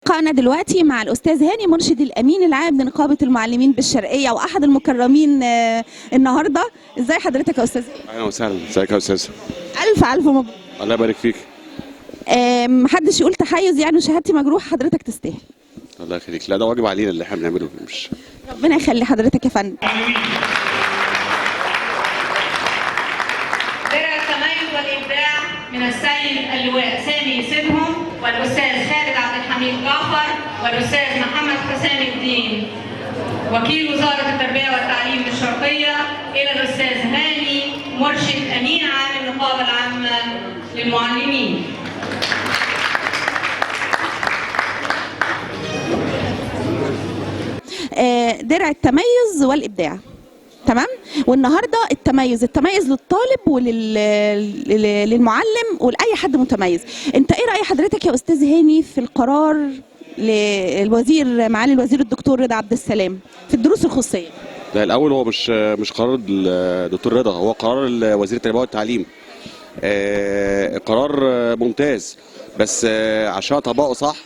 لقاءنا دلوقتي مع الأستاذ هاني مرشد الأمين العام لنقابة المعلمين بالشرقية وأحد المكرمين النهاردة. إزاي حضرتك يا أستاذ هاني؟ اهلا وسهلا، ازيك يا استاذ؟ ألف مبروك. الله يبارك فيك. محدش يقول تحيز يعني وشهادتي مجروح، حضرتك تستاهل. الله يخليك، لا ده واجب علينا اللي احنا بنعمله، مش ربنا يخلي حضرتك يا فندم. درع التميز والإبداع من السيد اللواء سامي سيدهم والأستاذ خالد عبد الحميد جعفر والأستاذ محمد حسام الدين وكيل وزارة التربية والتعليم بالشرقية إلى الأستاذ هاني مرشد أمين عام النقابة العامة للمعلمين. درع التميز والإبداع، تمام. والنهارده التميز للطالب وللمعلم ولاي حد متميز. انت ايه راي حضرتك يا استاذ هاني في القرار للوزير معالي الوزير الدكتور رضا عبد السلام في الدروس الخصوصيه؟ ده الاول هو مش قرار الدكتور رضا، هو قرار وزير التربيه والتعليم. قرار ممتاز، بس عشان اطبقه صح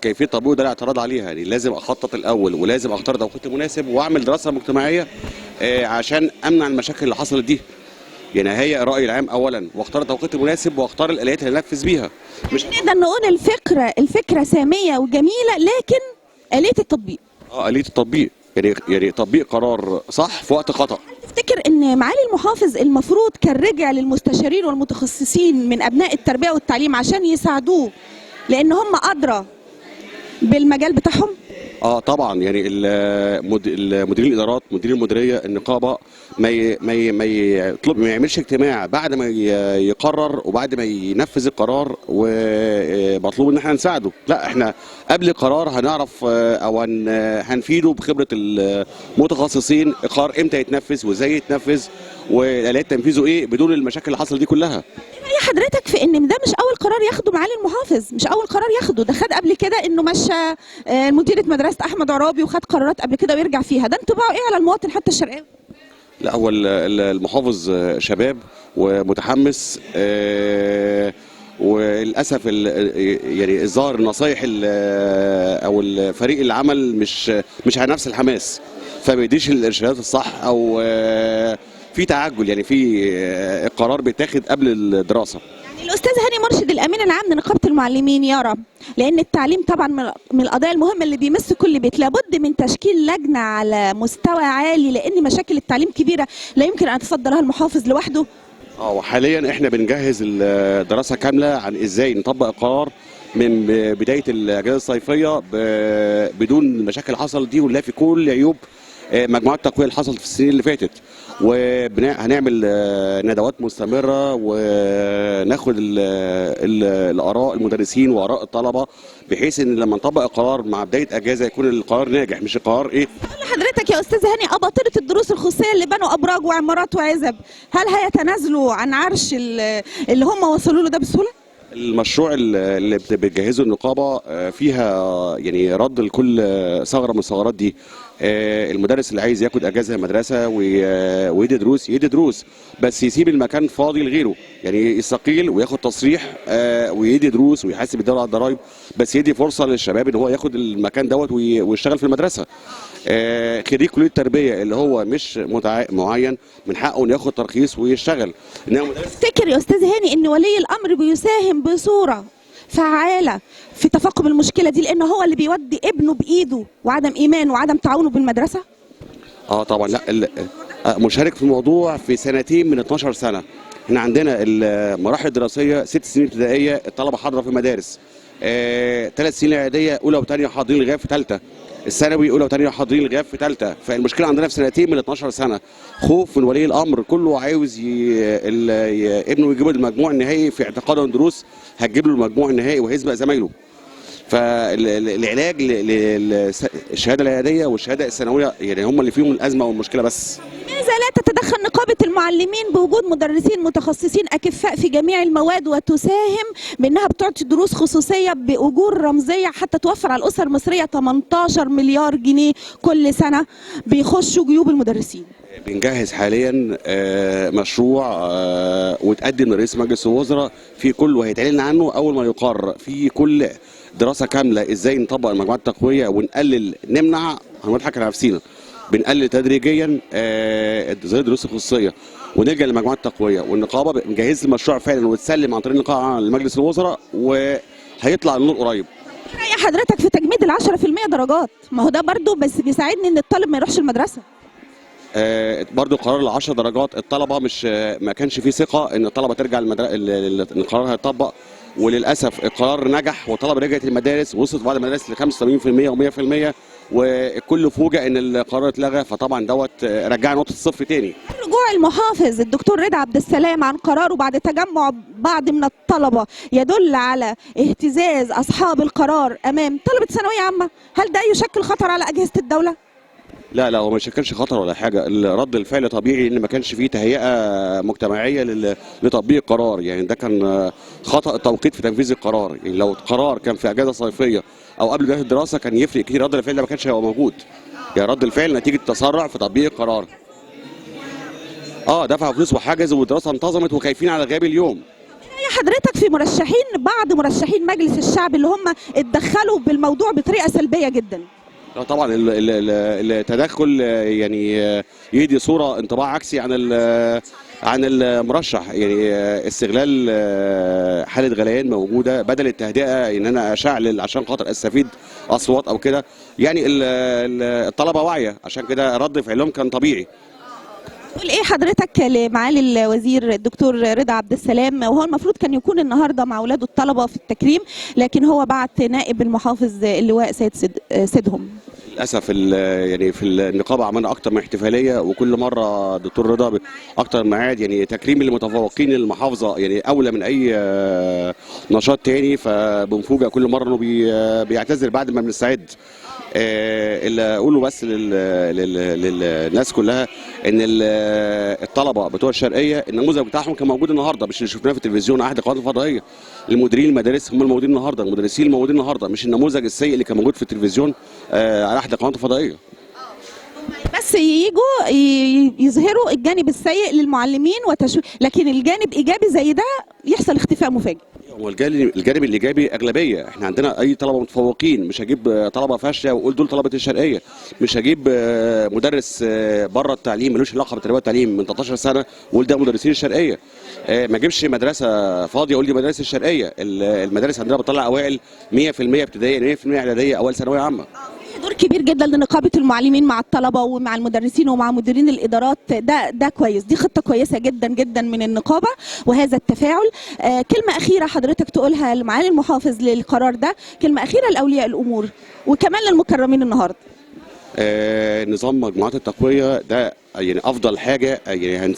كيفيه تطبيقه ده الاعتراض عليها. يعني لازم اخطط الاول ولازم اختار توقيت مناسب واعمل دراسه مجتمعيه عشان امنع المشاكل اللي حصلت دي. يعني هي الراي العام اولا، واختار التوقيت المناسب واختار الاليات اللي انفذ بيها. مش نقدر نقول الفكره ساميه وجميله، لكن آلية التطبيق آلية التطبيق يعني تطبيق قرار صح في وقت خطأ. تفتكر ان معالي المحافظ المفروض كان رجع للمستشارين والمتخصصين من ابناء التربيه والتعليم عشان يساعدوه، لان هم ادرى بالمجال بتاعهم؟ طبعا، يعني مديرين الادارات، مدير المديريه، النقابه ما يعملش اجتماع بعد ما يقرر وبعد ما ينفذ القرار ومطلوب ان احنا نساعده. لا، احنا قبل القرار هنعرف او هنفيده بخبره المتخصصين القرار امتى يتنفذ وازاي يتنفذ والاليات تنفيذه ايه بدون المشاكل اللي حصلت دي كلها. ايه حضرتك في ان ده مش اول قرار ياخده معالي المحافظ، مش اول قرار ياخده، ده خد قبل كده انه مشى مديره مدرسه احمد عرابي وخد قرارات قبل كده ويرجع فيها. ده انطباعه ايه على المواطن حتى الشرقاوي؟ لا، هو المحافظ شباب ومتحمس، وللاسف يعني الظاهر النصايح او الفريق العمل مش على نفس الحماس، فما بيديش الارشادات الصح او في تعجل. يعني في القرار بيتاخد قبل الدراسه. يعني الاستاذ هاني مرشد الامين العام لنقابه المعلمين يرى لان التعليم طبعا من القضايا المهمه اللي بيمس كل بيت، لابد من تشكيل لجنه على مستوى عالي، لان مشاكل التعليم كبيره لا يمكن ان يتصدى لها المحافظ لوحده. وحاليا احنا بنجهز الدراسه كامله عن ازاي نطبق القرار من بدايه الاجازه الصيفيه بدون المشاكل اللي حصلت دي، ونلاقي في كل عيوب مجموعات التقويه اللي حصلت في السنين اللي فاتت. وهنعمل ندوات مستمره وناخد الاراء المدرسين واراء الطلبه، بحيث ان لما نطبق القرار مع بدايه اجازه يكون القرار ناجح، مش القرار ايه. حضرتك يا استاذ هاني اباطره الدروس الخصوصيه اللي بنوا ابراج وعمارات وعزب، هل هيتنازلوا عن عرش اللي هم وصلوا له ده بسهوله؟ المشروع اللي بتجهزه النقابه فيها يعني رد لكل ثغره من الثغرات دي. المدرس اللي عايز ياخد اجازه مدرسه ويدي دروس يدي دروس، بس يسيب المكان فاضي لغيره، يعني يستقيل وياخد تصريح ويدي دروس ويحاسب الدوله على الضرايب، بس يدي فرصه للشباب ان هو ياخد المكان دوت ويشتغل في المدرسه. خريج كليه التربيه اللي هو مش معين من حقه انه ياخد ترخيص ويشتغل. تفتكر يا استاذ هاني ان ولي الامر بيساهم بصوره فعاله في تفاقم المشكله دي، لانه هو اللي بيودي ابنه بايده وعدم ايمانه وعدم تعاونه بالمدرسه؟ طبعا، لا مشارك في الموضوع في سنتين من 12 سنه. احنا عندنا المراحل الدراسيه 6 سنين ابتدائيه الطلبه حاضره في المدارس، 3 سنين اعداديه اولى وثانيه حاضرين لغايه في ثالثه، الثانوي اولى وثانيه حاضرين لغايه في ثالثه. فالمشكله عندنا في سنتين من 12 سنه خوف من ولي الامر، كله عاوز ابنه يجيب المجموع النهائي في اعتقاده الدروس هتجيب له المجموع النهائي وهيسبق زمايله. فالعلاج للشهاده الاعداديه والشهاده الثانويه يعني هم اللي فيهم الازمه والمشكله. بس لماذا لا تتدخل نقابه المعلمين بوجود مدرسين متخصصين اكفاء في جميع المواد وتساهم بانها بتعطي دروس خصوصيه باجور رمزيه حتى توفر على الاسر المصريه 18 مليار جنيه كل سنه بيخشوا جيوب المدرسين؟ بنجهز حاليا مشروع وتقدم لرئيس مجلس الوزراء في كل، وهيتعلن عنه اول ما يقرر في كل دراسه كامله ازاي نطبق المجموعات التقويه ونقلل نمنع، هنضحك على نفسنا، بنقلل تدريجيا زي الدروس الخصوصيه ونلجا للمجموعات التقويه، والنقابه مجهز المشروع فعلا وتسلم عن طريق النقابه لمجلس الوزراء وهيطلع النور قريب. ايه رأي حضرتك في تجميد ال 10% درجات؟ ما هو ده برضو بس بيساعدني ان الطالب ما يروحش المدرسه. برضو قرار ال 10 درجات الطلبه مش ما كانش فيه ثقه ان الطلبه ترجع القرار هيطبق، وللاسف القرار نجح والطلبه رجعت المدارس، وصلت بعض المدارس ل 85% و100%، والكل فوجئ ان القرار اتلغى، فطبعا دوت رجع نقطه الصفر تاني. رجوع المحافظ الدكتور رضا عبد السلام عن قراره بعد تجمع بعض من الطلبه يدل على اهتزاز اصحاب القرار امام طلبه ثانويه عامه، هل ده يشكل خطر على اجهزه الدوله؟ لا هو ما شكلش خطر ولا حاجه، رد الفعل طبيعي ان ما كانش فيه تهيئه مجتمعيه لتطبيق قرار، يعني ده كان خطا التوقيت في تنفيذ القرار، يعني لو القرار كان في اجازه صيفيه او قبل بدايه الدراسه كان يفرق كتير، رد الفعل ده ما كانش هيبقى موجود، يعني رد الفعل نتيجه تسرع في تطبيق القرار. دفعوا فلوس وحجزوا والدراسه انتظمت وخايفين على غياب اليوم. حضرتك في بعض مرشحين مجلس الشعب اللي هم اتدخلوا بالموضوع بطريقه سلبيه جدا. لا طبعا التدخل يعني يدي صوره انطباع عكسي عن المرشح، يعني استغلال حاله غليان موجوده بدل التهدئه ان انا اشعل عشان خاطر استفيد اصوات او كده، يعني الطلبه واعيه عشان كده رد فعلهم كان طبيعي. تقول ايه حضرتك لمعالي الوزير الدكتور رضا عبد السلام، وهو المفروض كان يكون النهارده مع اولاده الطلبه في التكريم، لكن هو بعت نائب المحافظ اللواء سيد سيدهم. للاسف يعني في النقابه عملنا اكتر من احتفاليه، وكل مره دكتور رضا اكتر ميعاد، يعني تكريم المتفوقين المحافظه يعني اولى من اي نشاط تاني، فبنفوجئ كل مره انه بيعتذر بعد ما بنستعد. اللي اقوله بس للناس كلها ان الطلبه بتوع الشرقيه النموذج بتاعهم كان موجود النهارده، مش اللي شفناه في التلفزيون احد القنوات الفضائيه. المديرين المدارس هم الموجودين النهارده، المدرسين الموجودين النهارده، مش النموذج السيء اللي كان موجود في التلفزيون على احد القنوات الفضائيه. بس ييجوا يظهروا الجانب السيء للمعلمين لكن الجانب ايجابي زي ده يحصل اختفاء مفاجئ. هو الجانب الايجابي اغلبيه، احنا عندنا اي طلبه متفوقين، مش هجيب طلبه فاشله واقول دول طلبه الشرقيه، مش هجيب مدرس بره التعليم ملوش علاقه بالتربيه والتعليم من 13 سنه واقول ده مدرسين الشرقيه، ما اجيبش مدرسه فاضيه اقول دي مدارس الشرقيه. المدارس عندنا بتطلع اوائل 100% ابتدائيه، 100% اعداديه، اوائل ثانويه عامه. دور كبير جدا لنقابه المعلمين مع الطلبه ومع المدرسين ومع مديرين الادارات، ده كويس، دي خطه كويسه جدا جدا من النقابه وهذا التفاعل. كلمه اخيره حضرتك تقولها لمعالي المحافظ للقرار ده، كلمه اخيره لاولياء الامور وكمان للمكرمين النهارده. نظام مجموعات التقويه ده يعني افضل حاجه، يعني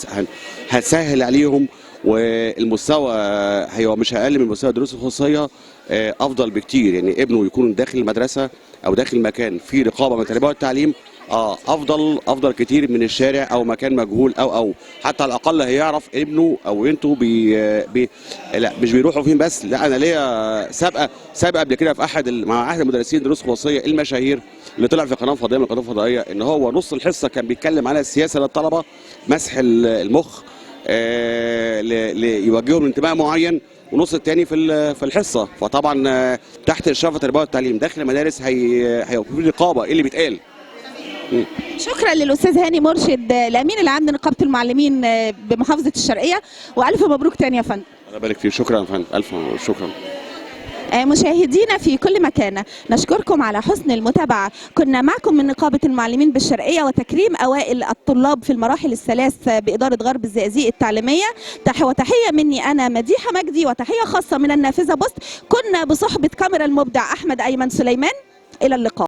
هتسهل عليهم، والمستوى هو مش اقل من مستوى الدروس الخصوصيه، افضل بكتير، يعني ابنه يكون داخل المدرسه او داخل مكان فيه رقابه من التربيه والتعليم افضل كتير من الشارع او مكان مجهول او حتى على الاقل هيعرف ابنه او بنته لا مش بيروحوا فين بس. لا انا ليا سابقه قبل كده في مع احد المدرسين دروس خصوصيه المشاهير اللي طلع في قناه فضائيه من القناه الفضائيه، ان هو نص الحصه كان بيتكلم على السياسه للطلبه، مسح المخ يوجههم لانتماء معين، ونص الثاني في الحصه. فطبعا تحت اشراف التربيه والتعليم داخل المدارس هيبقى في رقابه ايه اللي بيتقال. شكرا للاستاذ هاني مرشد الامين العام لنقابه المعلمين بمحافظه الشرقيه، والف مبروك تاني يا فندم. الله يبارك فيك، شكرا يا فندم، الف شكرا. مشاهدينا في كل مكان، نشكركم على حسن المتابعة. كنا معكم من نقابة المعلمين بالشرقية وتكريم أوائل الطلاب في المراحل الثلاث بإدارة غرب الزقازيق التعليمية. وتحية مني أنا مديحة مجدي، وتحية خاصة من النافذة بوست. كنا بصحبة كاميرا المبدع أحمد أيمن سليمان. إلى اللقاء.